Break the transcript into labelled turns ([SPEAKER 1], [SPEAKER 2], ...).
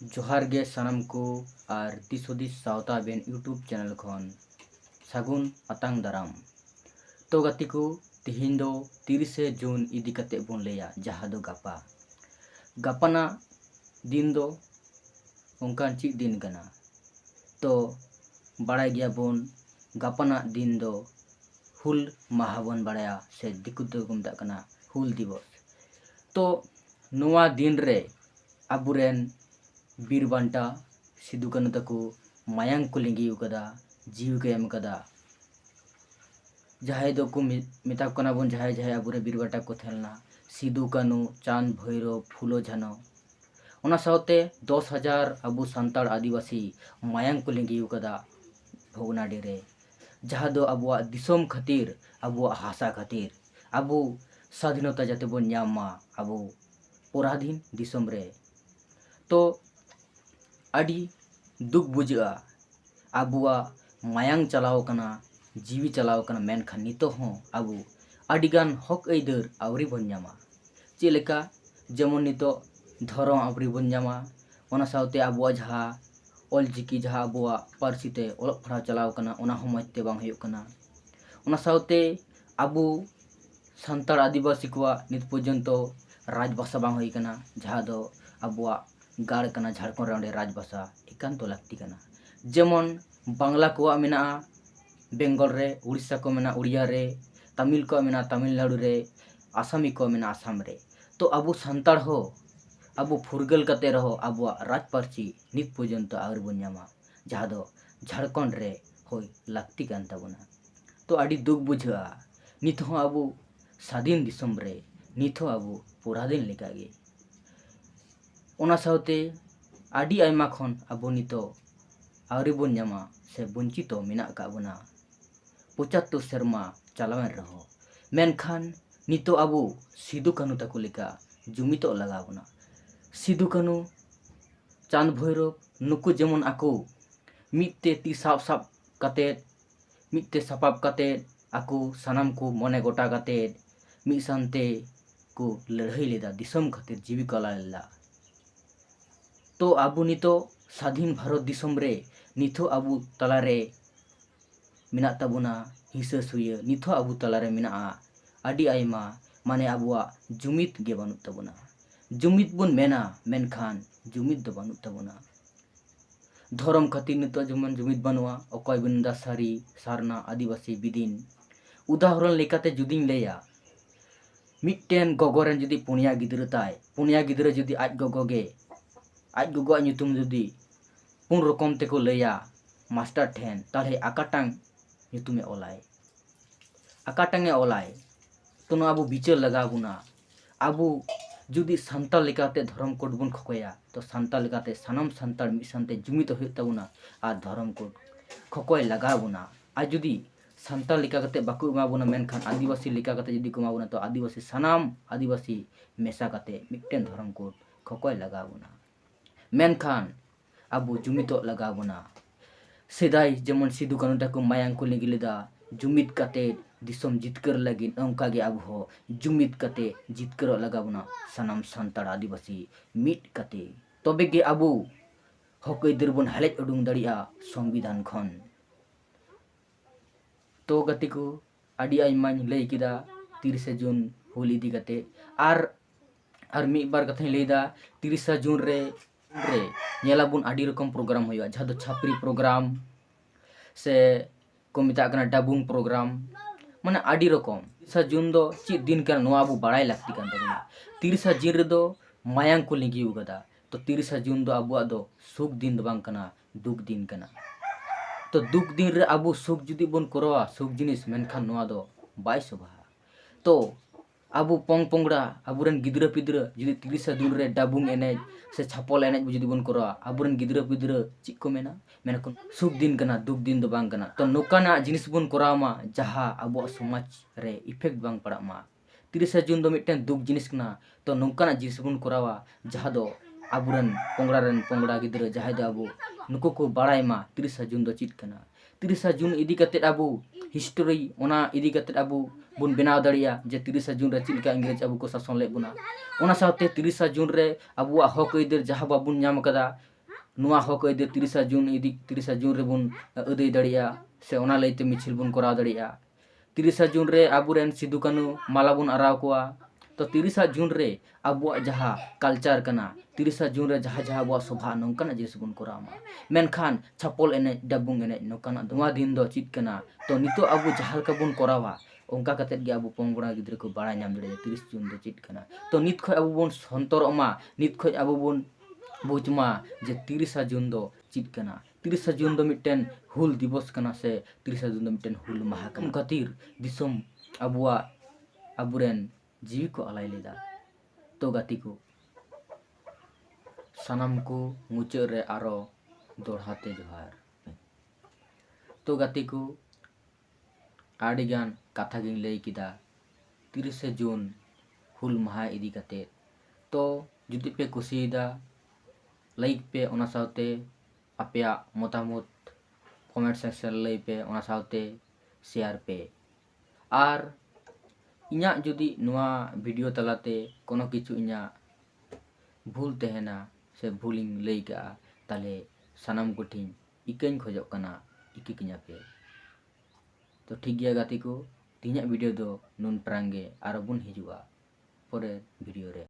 [SPEAKER 1] जोहार गे सानाम को और दिसहुदिस सावता बेन यूट्यूब चैनल खन सागुन अतांग दाराम। तो गति को तिहिन दो 30 जून इदी कते बोन लेया जहाँ दो गापा गापाना दिन दो उनका चीज दिन कना। तो बड़ा गया बोन गापाना दिन दो हुल माहा बोन बड़ाया से दिक्कत दो गुमता कना हुल दिवस। तो नुआ दिन रे अबुरेन बीर बांटा सिदु कानू तको मायांग को लिंगी उकदा जीव के एम कदा जहाय दो को मिता कना बोन जहाय जहाय अबुरे बीर बांटा को थेलना सिदु कानू चांद भैरव फुलो झानो ओना सावते 10,000 अबु संताड़ आदिवासी मायांग को लिंगी उकदा भोगनाडी रे जहाँ दो अबुआ दिसोम खातिर अबुआ हासा खातिर अबु स्वाधीनता जाते बोन न्यामा अबु पराधीन दिसोम रे। तो अड़ी दुख बुझा अबुआ मायांग चलाव कना जीवी चलाव कना मेनखान नितो हों अबु अड़ीगान हक ऐदर आवरी बन न्यामा चेलेका जेमन नितो धरम आवरी बन न्यामा ओना सावते अबुआ जहाँ ऑलचिकी जहाँ अबुआ पारसीते ओलग पढ़ाव चलाव कना ओना हों मजते बांग हुयुग कना ओना सावते अबु संताड़ आदिवासी को नित पर्यंतो राजभाषा बांग हुई कना जहाँ दो अबुआ गाड़ कना झारखंड राउंडे राजभाषा एकांत लगती कना जेमन बांग्ला को मेना बेंगल रे उड़ीसा को मेना उड़िया रे तमिल को मेना तमिलनाडु रे आसामी को मेना आसाम रे। तो अबु संताड़ हो अबु फुरगल कते रहो अबुआ राज पार्सी नित पर्यंत आउर बन न्यामा जहाँ दो झारखंड रे होय लगती कान ताबोना। तो अड़ी दुख बुझा नित हो अबु स्वाधीन दिसम रे नित हो अबु पराधीन लेकागे ओना सावते आड़ी आयमा खन अबो नितो आवरी बोन न्यामा से वंचितो मेना का बोना 75 सेरमा चलावेन रहो मेनखान नितो अबो सिदु कानू तको लेका जुमितो लगा बोना सिदु कानू चांद भैरव नुकु जेमन आको मिते ती साप साप कते मिते सपाप कते आको सनाम को मने गोटा कते मि सानते को लड़ाई लेदा दिसम खातिर जीविका लाला। तो अबु नितो स्वाधीन भारत दिसम रे निथो अबु तलारे मिना ताबुना हिसा सुया निथो अबु तलारे मिना आड़ी आयमा माने अबुआ जुमित गे बानु ताबुना जुमित बुन मेना मेनखान जुमित दो बानु ताबुना धर्म खातिर नितो जमन जुमित बानुआ अकय बिंदा सारी सारना आदिवासी बिदिन उदाहरण लेकाते जुदिन लेया मिट्टेन गोगोरेन जुदी पुनिया गिद्रा ताय पुनिया गिद्रा जुदी आज गोगोगे आज गोगो ᱧᱩᱛᱩᱢ जुदी पुन रकम तेको लैया मास्टर ठेन ताले आकाटांग ᱧᱩᱛᱩᱢে ओलाय आकाटांगे ओलाय तो न अबु बिचार लगा बुना अबु जुदी संताल लेकाते धर्म कोड बुन खकोया तो संताल लेकाते सनम संताल मिसनते जुमित हुई तबुना आ धर्म कोड खकोय लगा बुना आ जुदी संताल लेकाते बाकु मा बुना मेनखान आदिवासी लेकाते जुदी को मा बुना तो आदिवासी सनम आदिवासी मेसा काते मिट्टेन धर्म कोड खकोय लगा बुना मेनखान अबु जुमितो लगा बोना सेदाय जेमन सिदु कानू तको मायांग को लेगी लेदा जुमित कते दिसम जितकर लगी अंका गे अबु हो जुमित कते जितकर लगा बोना सनम संताड़ आदिवासी मिट कते तबे गे अबु हकई दरबन हलेज उडुंग दड़िया संविधान खन। तो गति को आड़ी आयमाñ लई किदा 30 जून हुल इदी कते आर मी बार कथाñ लईदा 30 जून रे नेलाबुन आड़ी रकम प्रोग्राम हुआ जहाँ दो छापरी प्रोग्राम से को मिता कना डाबुंग प्रोग्राम माने आड़ी रकम 30 जून दो चीज दिन का नोआ अबु बाड़ाय लगती कान ताबुना 30 जून रे दो मायांग को लिंगी उगदा तो 30 जून दो अबुआ दो सुख दिन दो बांग कना दुख दिन कना। तो दुख दिन रे अबु सुख जुदी बोन करवा सुख जिनिस मेनखान नोआ दो बाय शोभा। तो अबु पोंग पोंगड़ा अबुरन गिद्रा पिद्रा जुदी 30 जून रे डाबुंग एनेज से छापल एनेज जुदी बोन करवा अबुरन गिद्रा पिद्रा चिक को मेना को सुख दिन कना दुख दिन दो बांग कना। तो नोकाना जिनिस बोन करामा जहाँ अबु समाज रे इफेक्ट बांग पड़ा मा 30 जून दो मिट्टेन दुख जिनिस कना। तो नोकाना जिनिस बोन करावा जहाँ दो अबुरन पोंगड़ा गिद्रा जहाँ दो अबु नुको को बाड़ाय मा 30 जून दो चित कना 30 जून इदी कतेद अबो हिस्टोरी ओना इदी कतेद अबो बुन बनाव दड़िया जे 30 जून रे चिलका इंग्रेज अबो को शासन ले बुना ओना साथे 30 जून रे अबो हक अइदेर जहां बाबुन नाम कदा नुआ हक अइदेर 30 जून इदी 30 जून रे बुन अदै दड़िया से ओना लैते मिছিল बुन कराव दड़िया 30 जून रे अबुरेन सिदू कानू माला बुन अराव कोआ तो 30 जून रे अबुआ जहां कल्चर कना 30 जून रे जहां जहां अबुआ सभा नोंकना जिनिस बुन करामा मेनखान छापल एने डबुंग एने नोंकना नोआ दिन दो चित कना तो नितो अबु जहां का बुन करावा ओंका कतेद गे अबु पोंगड़ा गिद्रे को बाड़ा नाम दड़े 30 जून दो चित कना तो नित खय अबु बुन संतरमा नित खय अबु बुन बुझमा जे 30 जून दो चित कना 30 जून दो मिटन हुल दिवस कना से 30 जून दो मिटन हुल माह कना खातिर दिसम अबुआ अबुरेन जीवी को अलाय लेदा तो गाती को सनम को मुचाद रे आरो दोड़हाते जोहार तो गाती को आडिगान कथा गिन लई किदा 30 जून हुल माह इदी कते तो जुदी पे कुसिदा लाइक पे ओना साउते अपया मतामत कमेंट सेक्शन लई पे ओना साउते शेयर पे आर इन्या जुदी नुआ वीडियो तलाते कोनो किछु इन्या भूल तहना से भूलिंग लई का ताले सनम कोठिन इकन खोजक कना इकी किन्या पे तो ठीक गया गाती को तीन्या वीडियो दो नुन प्रांगे आरो बुन हिजुआ परे वीडियो रे।